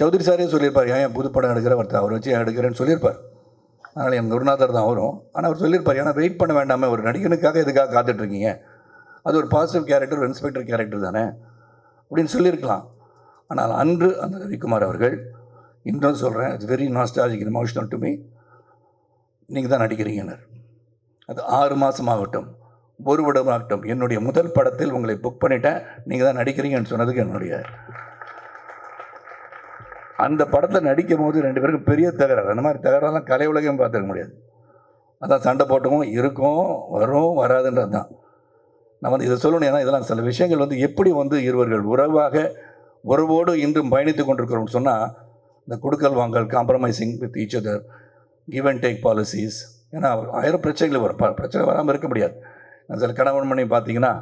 சௌத்ரி சாரே சொல்லியிருப்பார், ஏன் புது படம் எடுக்கிற ஒருத்தர் அவர் வச்சு எடுக்கிறேன்னு சொல்லியிருப்பார். அதனால் என் குருநாதர் தான் வரும். ஆனால் அவர் சொல்லியிருப்பார், ஏன்னா வெயிட் பண்ண வேண்டாமல் ஒரு நடிகனுக்காக எதுக்காக காத்துட்ருக்கீங்க, அது ஒரு பாசிட்டிவ் கேரக்டர், ஒரு இன்ஸ்பெக்டர் கேரக்டர் தானே அப்படின்னு சொல்லியிருக்கலாம். ஆனால் அன்று அந்த ரவிக்குமார் அவர்கள், இன்னும் சொல்கிறேன், it's very nostalgic emotional to me, நீங்கள் தான் நடிக்கிறீங்கன்னார். அது 6 மாதம் ஆகட்டும், 1 வருடம் ஆகட்டும், என்னுடைய முதல் படத்தில் உங்களை புக் பண்ணிட்டேன், நீங்கள் தான் நடிக்கிறீங்கன்னு சொன்னதுக்கு என்னுடைய அந்த படத்தை நடிக்கும் போது 2 பேருக்கும் பெரிய தகராறு. அந்த மாதிரி தகராறுலாம் கலை உலகம் பார்த்துக்க முடியாது. அதான் சண்டை போட்டவும் இருக்கும், வரும், வராதுன்றது தான். நான் வந்து இதை சொல்லணும், ஏன்னா இதெல்லாம் சில விஷயங்கள் வந்து எப்படி வந்து இருவர்கள் உறவோடு இன்றும் பயணித்து கொண்டிருக்கிறோம்னு சொன்னால், இந்த கொடுக்கல் வாங்கல், compromising with each other, give and take policies. ஏன்னா 1000 பிரச்சனைகள் வரும், பிரச்சனை வராமல் இருக்க முடியாது. சில கணவன் மனைவி பார்த்தீங்கன்னா,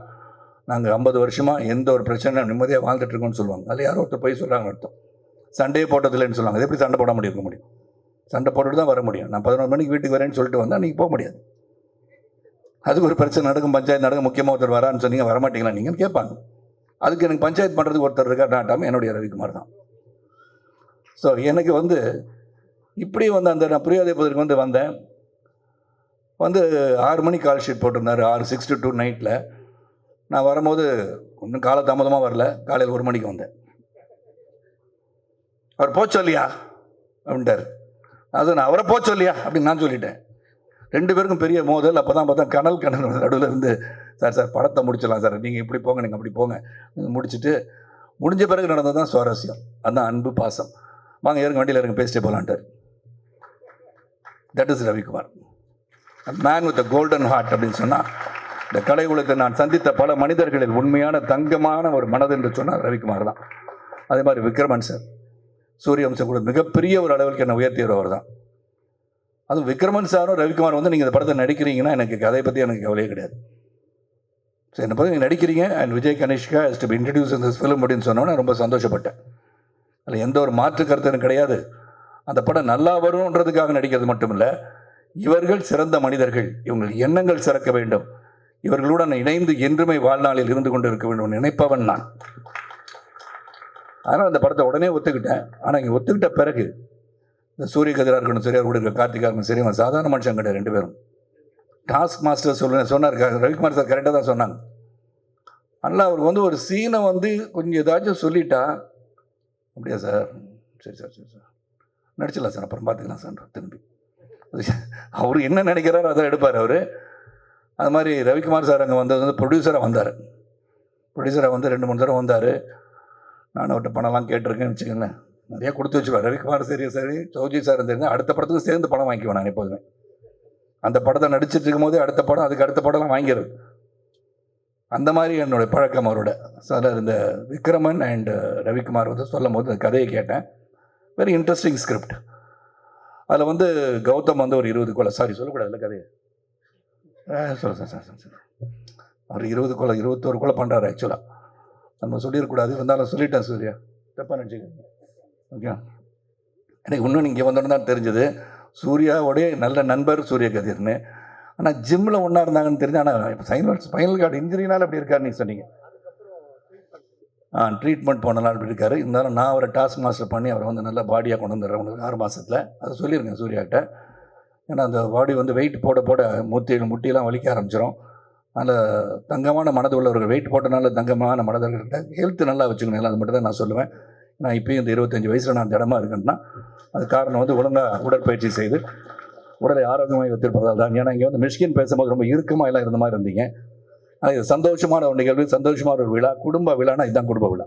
நாங்கள் 50 வருஷமாக எந்த ஒரு பிரச்சனை நிம்மதியாக வாழ்ந்துட்டுருக்கோம்னு சொல்லுவாங்க. அதில் யாரோ ஒருத்தர் போய் சொல்கிறாங்கன்னு அர்த்தம். சண்டையே போட்டதில்லைன்னு சொல்லுவாங்க. அது எப்படி சண்டை போட முடியும்? சண்டை போட்டுட்டு தான் வர முடியும். நான் 11 மணிக்கு வீட்டுக்கு வரேன்னு சொல்லிட்டு வந்தால் நீங்கள் போக முடியாது. அதுக்கு ஒரு பிரச்சனை நடக்கும், பஞ்சாயத்து நடக்கும், முக்கியமாக ஒருத்தர் வரான்னு சொன்னீங்க, வரமாட்டீங்களா நீங்கன்னு கேட்பாங்க. அதுக்கு எனக்கு பஞ்சாயத்து பண்ணுறதுக்கு ஒருத்தர் இருக்கா நாட்டாமல் என்னுடைய ரவிக்குமார் தான். ஸோ எனக்கு வந்து இப்படி வந்து அந்த நான் புரியாதே வந்து வந்தேன். 6 மணிக்கு கால் ஷீட் போட்டிருந்தார், 6 to 2 நைட்டில். நான் வரும்போது ஒன்றும் காலதாமதமாக வரல, காலையில் 1 மணிக்கு வந்தேன். அவர் போச்சு இல்லையா அப்படின்ட்டார். அது நான் அவரை போச்சு இல்லையா அப்படின்னு நான் சொல்லிட்டேன். 2 பேருக்கும் பெரிய மோதல். அப்போ தான் பார்த்தா கனல் நடுவில் இருந்து, சார் படத்தை முடிச்சிடலாம் சார், நீங்கள் இப்படி போங்க, நீங்கள் அப்படி போங்க, முடிச்சுட்டு முடிஞ்ச பிறகு நடந்தது தான் சுவாரஸ்யம். அதுதான் அன்பு, பாசம். வாங்க ஏறுங்க, வண்டியில் இருங்க, பேசிட்டே போகலான்ட்டார். That is Ravikumar, man with golden heart அப்படின்னு சொன்னால், இந்த கலை உலகத்தை நான் சந்தித்த பல மனிதர்களில் உண்மையான தங்கமான ஒரு மனது என்று சொன்னால் ரவிக்குமார் தான். அதே மாதிரி விக்ரமன் சார், சூரியவம்சம் கூட மிகப்பெரிய ஒரு அளவுக்கு என்னை உயர்த்தியவர் தான். அதுவும் விக்ரமன் சாரும் ரவிக்குமார் வந்து நீங்கள் இந்த படத்தை நடிக்கிறீங்கன்னா எனக்கு கதையை பற்றி எனக்கு கவலையே கிடையாது. ஸோ என்னை பற்றி நீங்கள் நடிக்கிறீங்க and Vijay Kanishka is to be introduce in this film அப்படின்னு சொன்னோன்னே ரொம்ப சந்தோஷப்பட்டேன். அதில் எந்த ஒரு மாற்று கருத்தும் கிடையாது. அந்த படம் நல்லா வரும்ன்றதுக்காக நடிக்கிறது மட்டும் இல்லை, இவர்கள் சிறந்த மனிதர்கள், இவங்கள் எண்ணங்கள் சிறக்க வேண்டும், இவர்களுடன் இணைந்து என்றுமே வாழ்நாளில் இருந்து கொண்டு இருக்க வேண்டும் நினைப்பவன் நான். அதனால் அந்த படத்தை உடனே ஒத்துக்கிட்டேன். ஆனால் இங்கே ஒத்துக்கிட்ட பிறகு இந்த சூரிய கதிராக இருக்கணும் சரி, அவர் கூட இருக்க கார்த்திகா இருக்கணும் சரி, அவன் சாதாரண மனுஷன் கிடையாது. 2 பேரும் டாஸ்க் மாஸ்டர் சொன்னார் ரவிக்குமார் சார், கரெக்டாக தான் சொன்னாங்க. அதனால் அவருக்கு வந்து ஒரு சீனை வந்து கொஞ்சம் ஏதாச்சும் சொல்லிட்டா, அப்படியா சார், சரி சார் நடிச்சிடலாம் சார், அப்புறம் பார்த்துக்கலாம் சார், திரும்பி அவர் என்ன நினைக்கிறாரோ அதை எடுப்பார் அவர். அது மாதிரி ரவிக்குமார் சார் அங்கே வந்தது வந்து ப்ரொடியூசராக வந்தார். ப்ரொடியூசராக வந்து 2-3 தடவை வந்தார். நான் அவர்கிட்ட பணம்லாம் கேட்டிருக்கேன்னு வச்சுக்கோங்களேன், நிறையா கொடுத்து வச்சுருவார். ரவிக்குமார் சரி சௌத்ரி சார் தெரிஞ்சு அடுத்த படத்துக்கு சேர்ந்து படம் வாங்கிக்குவேன் நான் எப்போதுமே. அந்த படத்தை நடிச்சிட்டு இருக்கும் போதே அடுத்த படம், அதுக்கு அடுத்த படம்லாம் வாங்கிடுறது. அந்த மாதிரி என்னுடைய பழக்கம் அவரோட. சார் இந்த விக்ரமன் அண்ட் ரவிக்குமார் வந்து சொல்லும் போது அந்த கதையை கேட்டேன். Very interesting script. அதில் வந்து கௌதம் வந்து ஒரு 20 கொலை, சாரி சொல்லக்கூடாதுல்ல கதையை, சொல்ல சார் அவர் 20 கொலை 21 கொலை பண்ணுறாரு. ஆக்சுவலாக நம்ம சொல்லிடக்கூடாது, இருந்தாலும் சொல்லிட்டேன். சூர்யா தப்பாக நினச்சிக்க. ஓகே, எனக்கு இன்னும் இங்கே வந்தோன்னு தான் தெரிஞ்சது சூர்யாவோடைய நல்ல நண்பர் சூரிய கதிர்னு. ஆனால் ஜிம்மில் ஒன்றா இருந்தாங்கன்னு தெரிஞ்சு. ஆனால் இப்போ ஸ்பைனல் கார்டு இன்ஜுரினால அப்படி இருக்காரு நீங்கள் சொன்னீங்க. ட்ரீட்மெண்ட் போனலாம் அப்படி இருக்காரு. இருந்தாலும் நான் அவரை டாஸ்க் மாஸ்டர் பண்ணி அவரை வந்து நல்லா பாடியாக கொண்டு வந்துடுறேன் உங்களுக்கு 6 மாதத்தில். அதை சொல்லிடுங்க சூர்யாக்கிட்ட. ஏன்னா அந்த பாடி வந்து வெயிட் போட முட்டியெல்லாம் வலிக்க ஆரம்பிச்சிடும். அதில் தங்கமான மனது உள்ளவர்கள், வெயிட் போட்டனால தங்கமான மனதர்கிட்ட ஹெல்த்து நல்லா வச்சுக்கணும். அது மட்டும் தான் நான் சொல்லுவேன். நான் இப்போயும் இந்த 25 வயசில் நான் திடமாக இருக்கேன்னா அது காரணம் வந்து ஒழுங்காக உடற்பயிற்சி செய்து உடலை ஆரோக்கியமாக வைத்திருப்பதால் தான். ஏன்னா இங்கே வந்து மிஷ்கின் பேசும்போது ரொம்ப இறுக்கமாக எல்லாம் இருந்த மாதிரி இருந்தீங்க. அது சந்தோஷமான ஒரு நிகழ்வு, சந்தோஷமான ஒரு விழா, குடும்ப விழானா இதுதான் குடும்ப விழா.